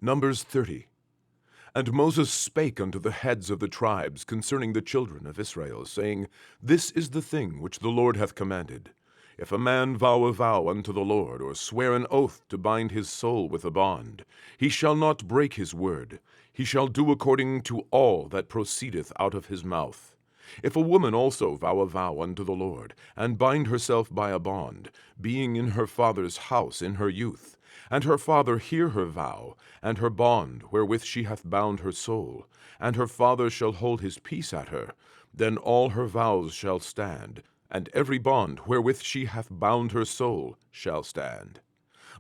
Numbers 30. And Moses spake unto the heads of the tribes concerning the children of Israel, saying, This is the thing which the Lord hath commanded. If a man vow a vow unto the Lord, or swear an oath to bind his soul with a bond, he shall not break his word. He shall do according to all that proceedeth out of his mouth. If a woman also vow a vow unto the Lord, and bind herself by a bond, being in her father's house in her youth, and her father hear her vow, and her bond wherewith she hath bound her soul, and her father shall hold his peace at her, then all her vows shall stand, and every bond wherewith she hath bound her soul shall stand.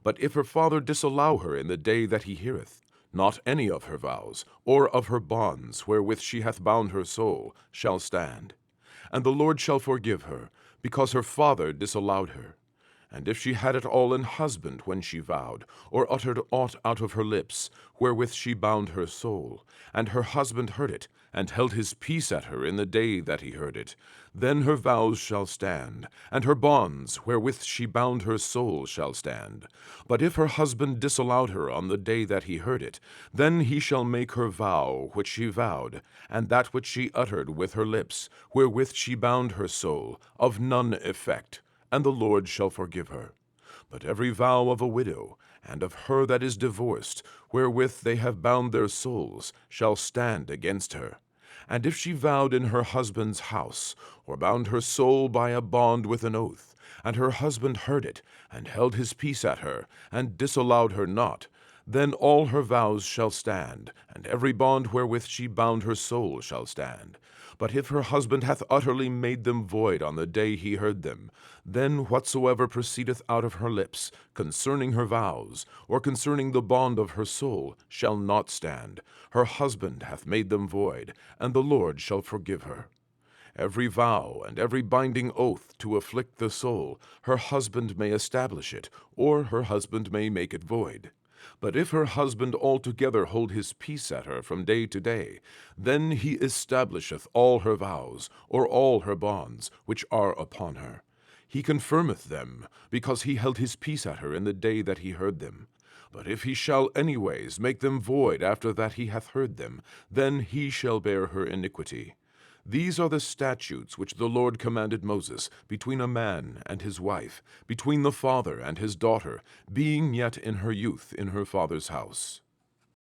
But if her father disallow her in the day that he heareth, not any of her vows, or of her bonds wherewith she hath bound her soul, shall stand. And the Lord shall forgive her, because her father disallowed her. And if she had it all an husband when she vowed, or uttered aught out of her lips, wherewith she bound her soul, and her husband heard it, and held his peace at her in the day that he heard it, then her vows shall stand, and her bonds wherewith she bound her soul shall stand. But if her husband disallowed her on the day that he heard it, then he shall make her vow which she vowed, and that which she uttered with her lips, wherewith she bound her soul, of none effect, and the Lord shall forgive her. But every vow of a widow, and of her that is divorced, wherewith they have bound their souls, shall stand against her. And if she vowed in her husband's house, or bound her soul by a bond with an oath, and her husband heard it, and held his peace at her, and disallowed her not, then all her vows shall stand, and every bond wherewith she bound her soul shall stand. But if her husband hath utterly made them void on the day he heard them, then whatsoever proceedeth out of her lips concerning her vows, or concerning the bond of her soul, shall not stand. Her husband hath made them void, and the Lord shall forgive her. Every vow and every binding oath to afflict the soul, her husband may establish it, or her husband may make it void. But if her husband altogether hold his peace at her from day to day, then he establisheth all her vows, or all her bonds, which are upon her. He confirmeth them, because he held his peace at her in the day that he heard them. But if he shall anyways make them void after that he hath heard them, then he shall bear her iniquity. These are the statutes which the Lord commanded Moses between a man and his wife, between the father and his daughter, being yet in her youth in her father's house.